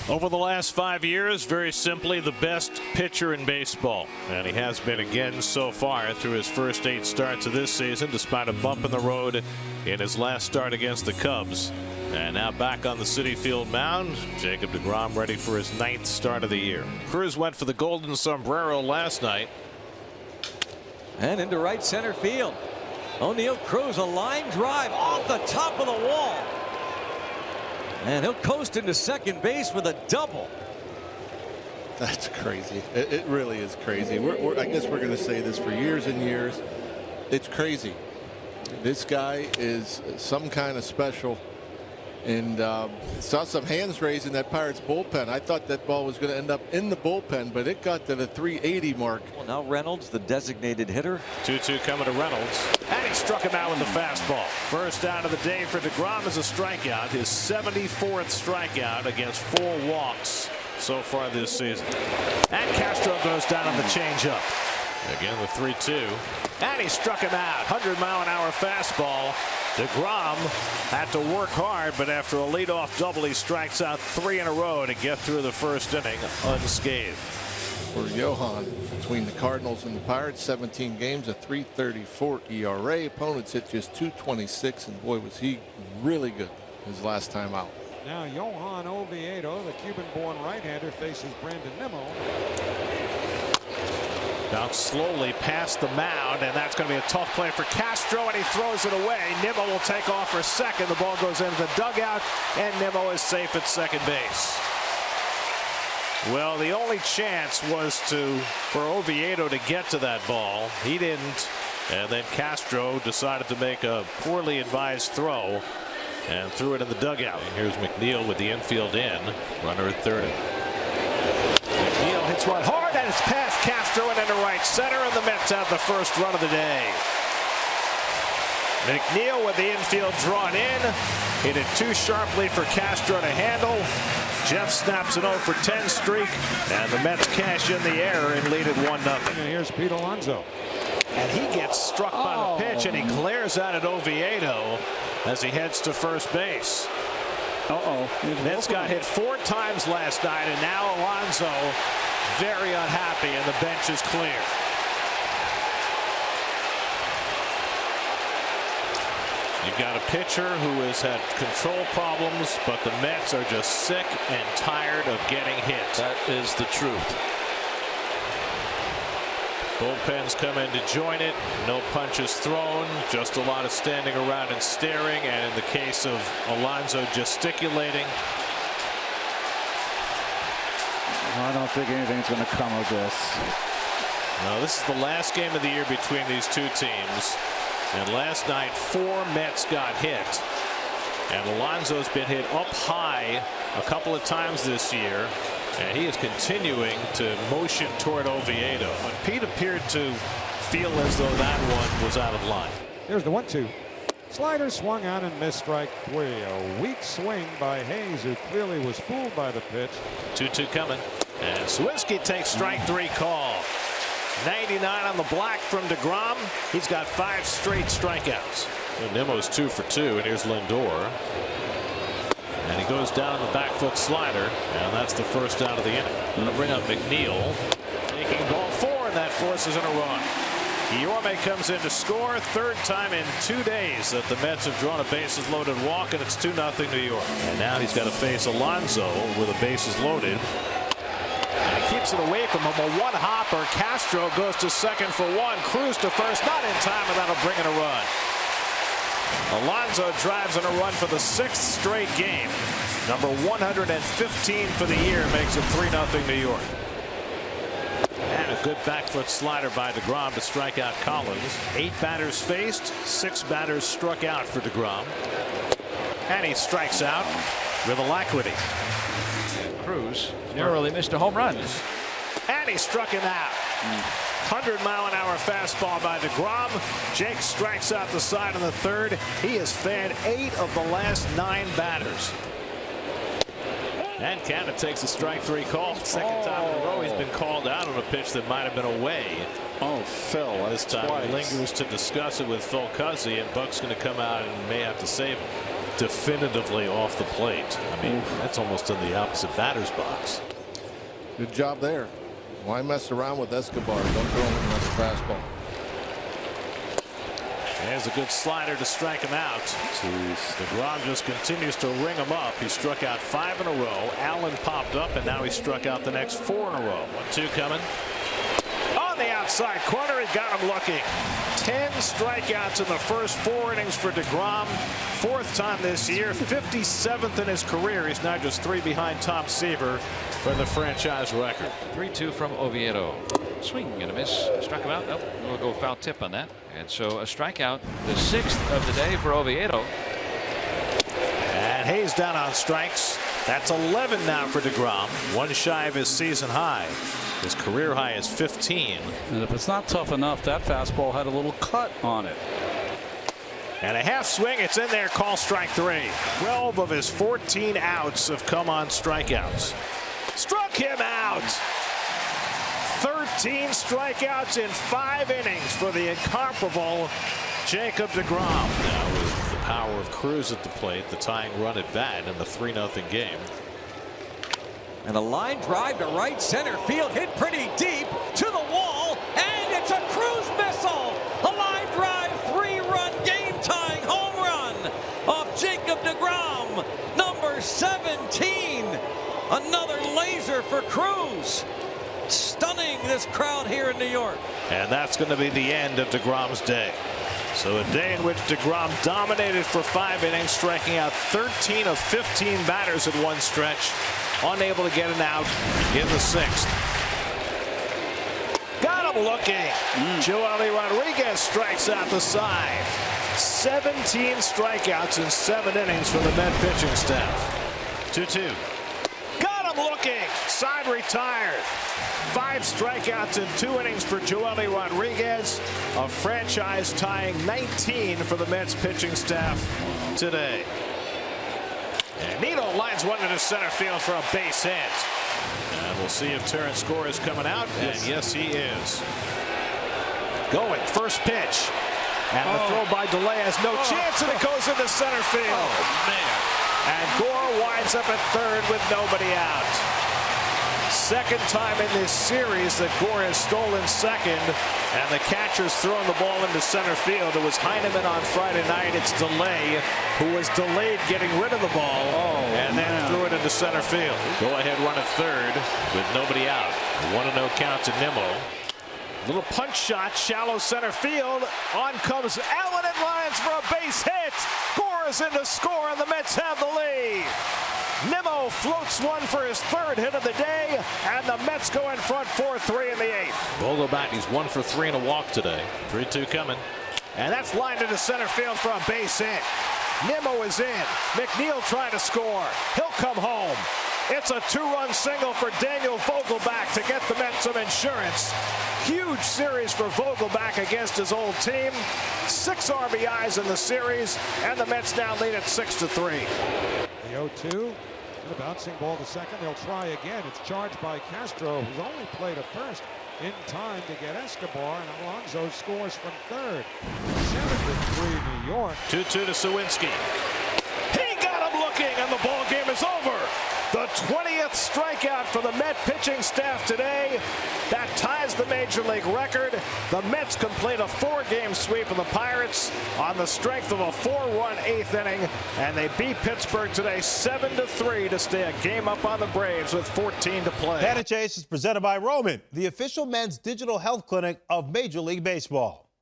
Over the last 5 years, very simply, the best pitcher in baseball. And he has been again so far through his first 8 starts of this season, despite a bump in the road in his last start against the Cubs. And now back on the Citi Field mound, Jacob deGrom ready for his 9th start of the year. Cruz went for the golden sombrero last night. And into right center field. O'Neill Cruz, a line drive off the top of the wall. And he'll coast into second base with a double. That's crazy. It really is crazy. I guess we're going to say this for years and years. It's crazy. This guy is some kind of special. And saw some hands raised in that Pirates bullpen. I thought that ball was going to end up in the bullpen, but it got to the 380 mark. Well, now Reynolds, the designated hitter. 2-2 coming to Reynolds. And he struck him out with the fastball. First out of the day for deGrom is a strikeout. His 74th strikeout against 4 walks so far this season. And Castro goes down on the changeup. Again, the 3-2. And he struck him out. 100-mile-an-hour fastball. deGrom had to work hard, but after a leadoff double, he strikes out 3 in a row to get through the first inning unscathed. For Johan, between the Cardinals and the Pirates, 17 games, a 3.34 ERA. Opponents hit just 226, and boy, was he really good his last time out. Now Johan Oviedo, the Cuban-born right-hander, faces Brandon Nimmo. Bounced slowly past the mound, and that's going to be a tough play for Castro, and he throws it away. Nimmo will take off for second. The ball goes into the dugout, and Nimmo is safe at second base. Well, the only chance was for Oviedo to get to that ball. He didn't, and then Castro decided to make a poorly advised throw and threw it in the dugout. And here's McNeil with the infield in, runner at third. McNeil hits one hard, and it's past Castro and into right center, and the Mets have the first run of the day. McNeil with the infield drawn in, hit it too sharply for Castro to handle. Jeff snaps an 0 for 10 streak, and the Mets cash in the error and lead it 1-0. And here's Pete Alonso. And he gets struck by the pitch, and he glares out at Oviedo as he heads to first base. Mets got hit 4 times last night, and now Alonso very unhappy, and the bench is clear. You've got a pitcher who has had control problems, but the Mets are just sick and tired of getting hit. That is the truth. Bullpens come in to join it. No punches thrown, just a lot of standing around and staring, and in the case of Alonso, gesticulating. I don't think anything's going to come of this. No, this is the last game of the year between these two teams. And last night, 4 Mets got hit. And Alonso's been hit up high a couple of times this year. And he is continuing to motion toward Oviedo. But Pete appeared to feel as though that one was out of line. Here's the 1-2. Slider swung on and missed strike 3. A weak swing by Hayes, who clearly was fooled by the pitch. 2-2 coming. And Swinsky takes strike 3 call. 99 on the black from deGrom. He's got 5 straight strikeouts. So Nimmo's 2 for 2, and here's Lindor. And he goes down the back foot slider, and that's the first out of the inning. Going to bring up McNeil, taking ball 4, and that forces in a run. Guillorme comes in to score, 3rd time in 2 days that the Mets have drawn a bases loaded walk, and it's 2-0 New York. And now he's got to face Alonso with a bases loaded. And he keeps it away from him. A one-hopper. Castro goes to second for 1. Cruz to first, not in time, and that'll bring in a run. Alonso drives in a run for the 6th straight game. Number 115 for the year, makes it 3-0 New York. And a good back foot slider by deGrom to strike out Collins. 8 batters faced, 6 batters struck out for deGrom. And he strikes out with alacrity. Cruz narrowly missed a home run. And he struck him out. 100-mile-an-hour fastball by deGrom. Jake strikes out the side in the 3rd. He has fanned 8 of the last 9 batters. And Canada takes a strike 3 call. Second time in a row he's been called out on a pitch that might have been away. Phil. This time he lingers to discuss it with Phil Cuzzy, and Buck's going to come out and may have to save him. definitively off the plate. I mean, that's almost in the opposite batter's box. Good job there. Why mess around with Escobar? Don't throw him another fastball. There's a good slider to strike him out. DeGrom just continues to ring him up. He struck out 5 in a row. Allen popped up, and now he struck out the next 4 in a row. 1-2 coming. On the outside corner, he got him looking. 10 strikeouts in the first 4 innings for DeGrom. 4th time this year, 57th in his career. He's now just 3 behind Tom Seaver for the franchise record. 3-2 from Oviedo. Swing and a miss. Struck him out. Nope. We'll go foul tip on that. And so a strikeout, the 6th of the day for Oviedo. And Hayes down on strikes. That's 11 now for DeGrom. 1 shy of his season high. His career high is 15. And if it's not tough enough, that fastball had a little cut on it. And a half swing. It's in there. Call strike 3. 12 of his 14 outs have come on strikeouts. Struck him out. 13 strikeouts in 5 innings for the incomparable Jacob DeGrom. Now with the power of Cruz at the plate, the tying run at bat in the 3-0 game. And a line drive to right center field, hit pretty deep to the wall, and it's a Cruz missile. A line drive, 3-run game-tying home run of Jacob DeGrom, number 17. Another laser for Cruz. Stunning this crowd here in New York. And that's going to be the end of DeGrom's day. So a day in which DeGrom dominated for 5 innings, striking out 13 of 15 batters at one stretch, unable to get an out in the 6th. Got him looking. Joely Rodriguez strikes out the side. 17 strikeouts in 7 innings for the Met pitching staff. 2-2. Got him looking. Side retired. 5 strikeouts in 2 innings for Joely Rodriguez, a franchise tying 19 for the Mets pitching staff today. And Nino lines one into center field for a base hit. And we'll see if Terrence Gore is coming out. And yes, he is. Going first pitch. And the throw by DeLay has no chance, and it goes into center field. Oh, man. And Gore winds up at third with nobody out. 2nd time in this series that Gore has stolen second, and the catcher's throwing the ball into center field. It was Heineman on Friday night. It's DeLay who was delayed getting rid of the ball and then threw it into center field. Go ahead run at third with nobody out. 1-0 count to Nimmo. Little punch shot, shallow center field. On comes Allen and lines for a base hit. Gore is in to score, and the Mets have the lead. Nimmo floats one for his 3rd hit of the day, and the Mets go in front 4-3 in the 8th. Vogelbach, he's 1 for 3 and a walk today. 3-2 coming. And that's lined into center field for a base hit. Nimmo is in. McNeil trying to score. He'll come home. It's a 2-run single for Daniel Vogelbach to get the Mets some insurance. Huge series for Vogelbach against his old team. 6 RBIs in the series, and the Mets now lead at 6-3. The 0-2. And a bouncing ball to second. They'll try again. It's charged by Castro, who's only played a first in time to get Escobar, and Alonso scores from third. 7-3 New York. 2-2 to Sawinski. He got him looking, and the ball game is over. The 20th strikeout for the Met pitching staff today. That ties the Major League record. The Mets complete a 4-game sweep of the Pirates on the strength of a 4-run 8th inning, and they beat Pittsburgh today 7-3 to stay a game up on the Braves with 14 to play. Pat and Chase is presented by Roman, the official men's digital health clinic of Major League Baseball.